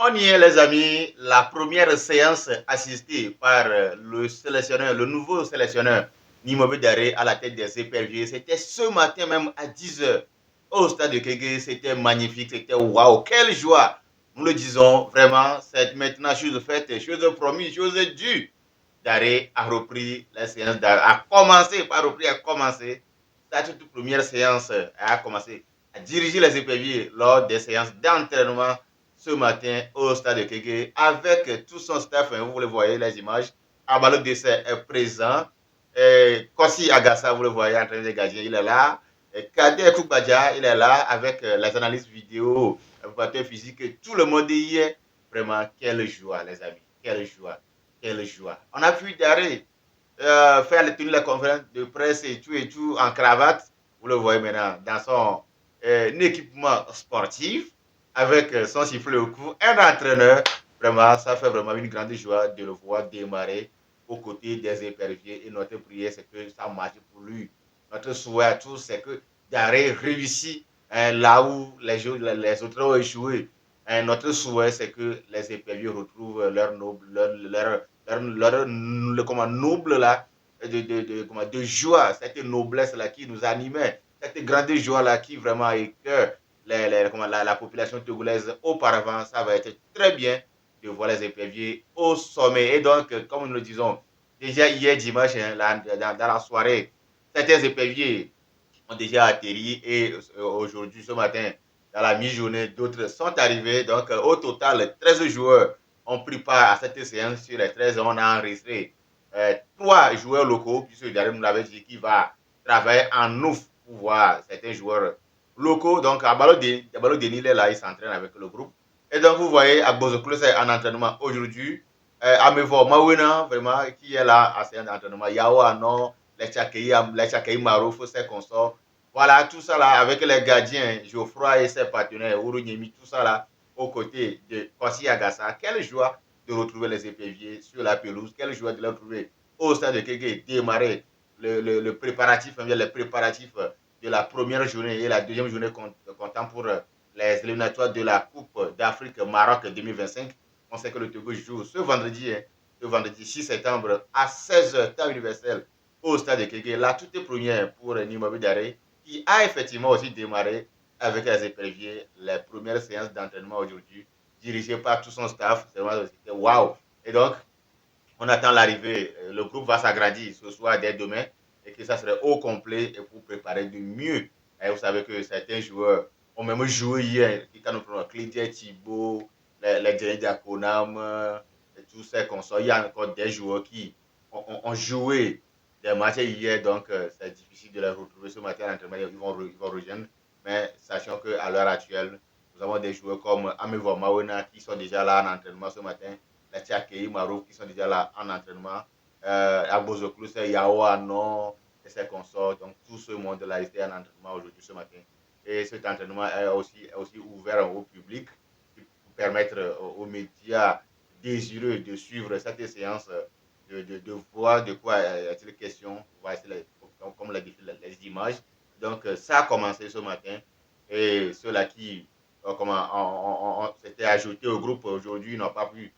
On y est, les amis. La première séance assistée par le sélectionneur, le nouveau sélectionneur Nimobe Daré à la tête des éperviers, c'était ce matin même à 10 h au stade de Kégué. C'était magnifique, c'était waouh, quelle joie. Nous le disons vraiment, c'est maintenant chose faite, chose promise, chose due. Daré a repris la séance, a commencé, pas repris, a commencé. Sa toute première séance a commencé à diriger les éperviers lors des séances d'entraînement ce matin au stade de Kéké avec tout son staff. Vous le voyez, les images. Abalo Dessé est présent. Kossi Agassa, vous le voyez, en train de dégager, il est là. Kader Koukbadja, il est là avec les analyses vidéo, préparateur physique. Tout le monde y est. Vraiment, quelle joie, les amis. Quelle joie. Quelle joie. On a pu d'arrêt faire tenir la conférence de presse et tout en cravate. Vous le voyez maintenant dans son équipement sportif avec son sifflet au cou, un entraîneur. Vraiment, ça fait vraiment une grande joie de le voir démarrer aux côtés des éperviers. Et notre prière, c'est que ça marche pour lui. Notre souhait à tous, c'est que Daré réussit là où les autres ont échoué. Notre souhait, c'est que les éperviers retrouvent leur noble, comment, noble là, de joie, cette noblesse là qui nous animait, cette grande joie là qui vraiment écœure la population togolaise auparavant. Ça va être très bien de voir les éperviers au sommet. Et donc, comme nous le disons, déjà hier dimanche, dans la soirée, certains éperviers ont déjà atterri et aujourd'hui, ce matin, dans la mi-journée, d'autres sont arrivés. Donc, au total, 13 joueurs ont pris part à cette séance. Sur les 13, on a enregistré 3 joueurs locaux, puisque Darren nous l'avait dit qu'il va travailler en ouf pour voir certains joueurs locaux. Donc, Abalo Denis, il est là, il s'entraîne avec le groupe. Et donc, vous voyez, Abozoklo, c'est en entraînement aujourd'hui. Amevo Mawena, vraiment, qui est là à cet entraînement. Yao Anon, les Tchakei Marouf, ses consorts. Voilà, tout ça là, avec les gardiens, Geoffroy et ses partenaires, Ourounyemi, tout ça là, aux côtés de Kossi Agassa. Quelle joie de retrouver les éperviers sur la pelouse. Quelle joie de les retrouver au stade de Kégué, démarrer le préparatif, les préparatifs de la première journée et la deuxième journée comptant pour les éliminatoires de la Coupe d'Afrique Maroc 2025. On sait que le Togo joue ce vendredi 6 septembre à 16 h temps universel au stade de Kégué. La toute première pour Nimobe Daré, qui a effectivement aussi démarré avec les éperviers les premières séances d'entraînement aujourd'hui, dirigé par tout son staff. C'était waouh. Et donc, on attend l'arrivée. Le groupe va s'agrandir ce soir dès demain et que ça serait au complet et pour préparer de mieux. Et vous savez que certains joueurs ont même joué hier. Quand nous prenons Clyde Thibault, les Diakonam, et tous ces consorts, il y a encore des joueurs qui ont joué des matchs hier. Donc, c'est difficile de les retrouver ce matin à l'entraînement. Ils vont rejoindre. Mais sachant qu'à l'heure actuelle, nous avons des joueurs comme Amevo Mawena qui sont déjà là en entraînement ce matin, les Tchakei Marouf qui sont déjà là en entraînement, Agbozoklu, c'est Yao Anon et ses consorts. Donc tout ce monde-là était en entraînement aujourd'hui, ce matin. Et cet entraînement est aussi ouvert au public pour permettre aux médias désireux de suivre cette séance, de voir de quoi est-il question, comme les images. Donc ça a commencé ce matin. Et ceux-là qui s'étaient ajoutés au groupe aujourd'hui n'ont pas pu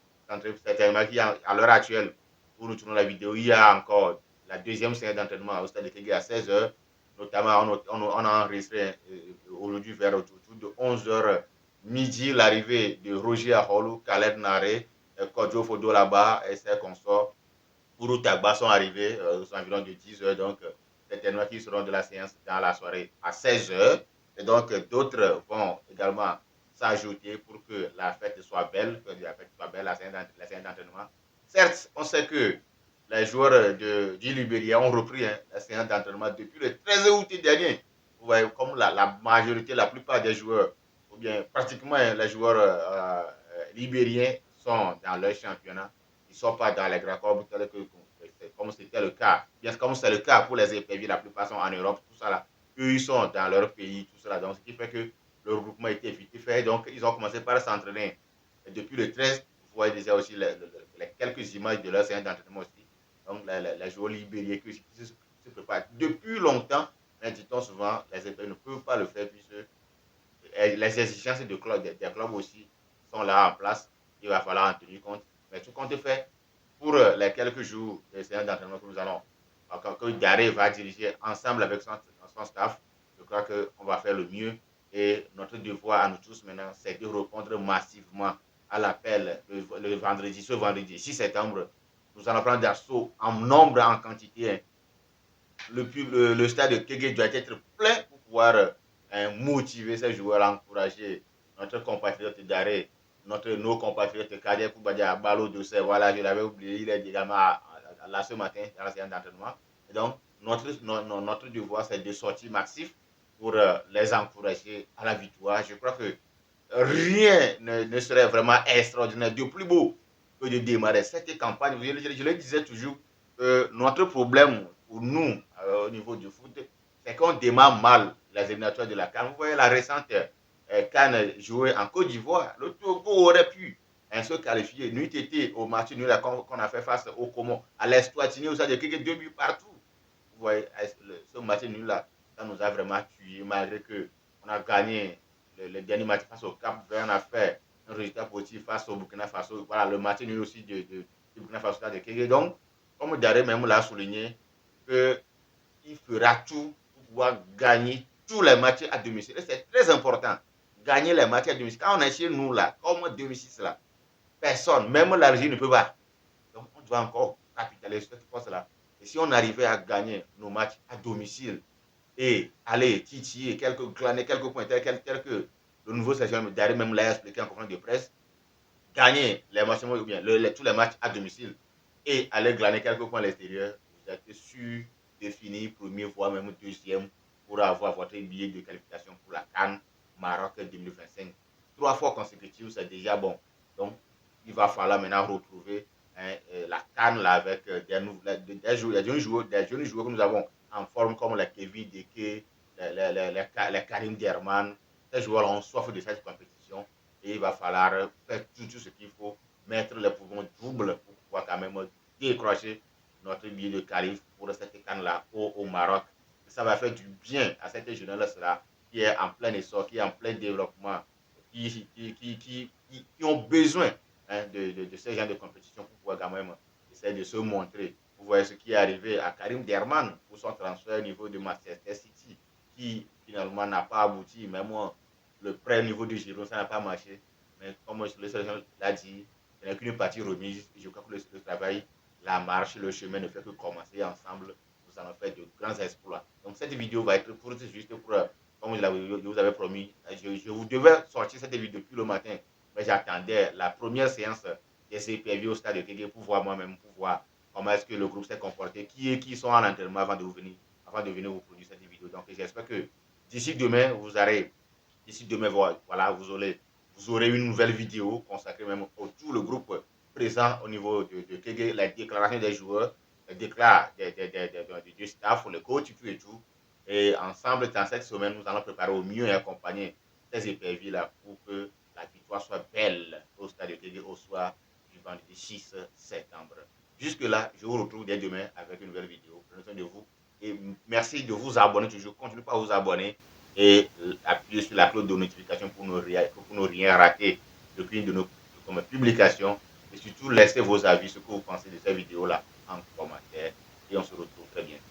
certainement qu'à l'heure actuelle, où nous tournons la vidéo, il y a encore la deuxième séance d'entraînement au stade de Kégué à 16 h. Notamment, on a enregistré aujourd'hui vers autour de 11 h midi l'arrivée de Roger Aholou, Khaled Naré, Kodjo Fodo là-bas et ses consorts. Pour Tagba sont arrivés aux environs de 10 h. Donc, certainement qu'ils seront de la séance dans la soirée à 16 h. Et donc, d'autres vont également s'ajouter pour que la fête soit belle, la séance d'entraînement. Certes, on sait que les joueurs du Libéria ont repris la séance d'entraînement depuis le 13 août dernier. Vous voyez, comme la majorité, la plupart des joueurs, ou bien pratiquement les joueurs libériens sont dans leur championnat. Ils ne sont pas dans les grands corps comme c'était le cas. Bien comme c'est le cas pour les éperviers, la plupart sont en Europe, tout ça là. Eux, ils sont dans leur pays, tout ça là. Donc, ce qui fait que le regroupement a été vite fait. Donc, ils ont commencé par s'entraîner. Et depuis le 13, vous voyez déjà aussi les quelques images de leur séance d'entraînement aussi. Donc, les joueurs libériens qui se préparent depuis longtemps. Mais dit-on souvent, les éperviers ne peuvent pas le faire puisque les exigences des clubs aussi sont là en place. il va falloir en tenir compte. Mais tout compte fait, pour les quelques jours de séance d'entraînement que nous allons, que Daré va diriger ensemble avec son staff, je crois qu'on va faire le mieux. Et notre devoir à nous tous maintenant, c'est de répondre massivement à l'appel le vendredi, ce vendredi 6 septembre. Nous allons prendre d'assaut en nombre, en quantité. Hein. Le stade de Kégué doit être plein pour pouvoir motiver ces joueurs, encourager notre compatriote Daré, nos compatriotes Kader Koubadia, Balo Dossé, voilà, je l'avais oublié, il est également là ce matin dans la séance d'entraînement. Et donc, notre devoir, c'est de sortir massif pour les encourager à la victoire. Je crois que rien ne serait vraiment extraordinaire, de plus beau que de démarrer cette campagne. Je le disais toujours, notre problème pour nous au niveau du foot, c'est qu'on démarre mal les éliminatoires de la CAN. Vous voyez la récente CAN jouée en Côte d'Ivoire. Le Togo aurait pu se qualifier. Nous été au match nul qu'on a fait face au Comores, à l'Eswatini, où ça a été 2 buts partout. Vous voyez, ce match nul-là, ça nous a vraiment tué, malgré qu'on a gagné le dernier match face au Cap Vert, on a fait un résultat positif face au Burkina Faso. Voilà, le match nul aussi du Burkina Faso de Kégué. Donc, comme Daré même l'a souligné, qu'il fera tout pour pouvoir gagner tous les matchs à domicile. Et c'est très important, gagner les matchs à domicile. Quand on est chez nous, là, comme en 2006, là, personne, même l'Algérie ne peut pas. Donc, on doit encore capitaliser cette force-là. Et si on arrivait à gagner nos matchs à domicile et aller titiller, glaner quelques points, tel que le nouveau sélection Daré même l'a expliqué en conférence de presse, gagner les matchs, ou bien tous les matchs à domicile et aller glaner quelques points à l'extérieur, vous êtes sûr de finir premier, voire même deuxième pour avoir votre billet de qualification pour la CAN Maroc 2025. 3 fois consécutives, c'est déjà bon. Donc, il va falloir maintenant retrouver la CAN là, avec des jeunes joueurs que nous avons en forme comme les Kevin Deke, les Karim Derman. Ces joueurs ont soif de cette compétition et il va falloir faire tout ce qu'il faut, mettre les poumons doubles pour pouvoir quand même décrocher notre billet de qualif pour cette canne-là au Maroc. Ça va faire du bien à cette jeunesse-là qui est en plein essor, qui est en plein développement, qui ont besoin de ce genre de compétition pour pouvoir quand même essayer de se montrer. Vous voyez ce qui est arrivé à Karim Derman pour son transfert au niveau de Manchester City, qui finalement n'a pas abouti. Mais moi, le prêt au niveau du Giron, ça n'a pas marché. Mais comme le sélection l'a dit, ce n'est qu'une partie remise. Je crois que le travail, la marche, le chemin ne fait que commencer ensemble. Nous allons faire de grands exploits. Donc cette vidéo va être courte, juste pour, comme je vous avais promis. Je vous devais sortir cette vidéo depuis le matin. Mais j'attendais la première séance des CPV au stade de Kégué pour voir moi-même, pour voir comment est-ce que le groupe s'est comporté, qui sont en entraînement avant de venir vous produire cette vidéo. Donc j'espère que d'ici demain, d'ici demain, voilà, vous aurez une nouvelle vidéo consacrée même à tout le groupe présent au niveau de Kégué, la déclaration des joueurs, les déclarations du staff, le coach et tout. Et ensemble, dans cette semaine, nous allons préparer au mieux et accompagner ces éperviers là pour que la victoire soit belle au stade de Kégué au soir du vendredi 6 septembre. Jusque-là, je vous retrouve dès demain avec une nouvelle vidéo. Prenez soin de vous et merci de vous abonner toujours. Continuez pas à vous abonner et appuyer sur la cloche de notification pour ne rien rater depuis de nos publications. Et surtout, laissez vos avis, ce que vous pensez de cette vidéo-là en commentaire. Et on se retrouve très bientôt.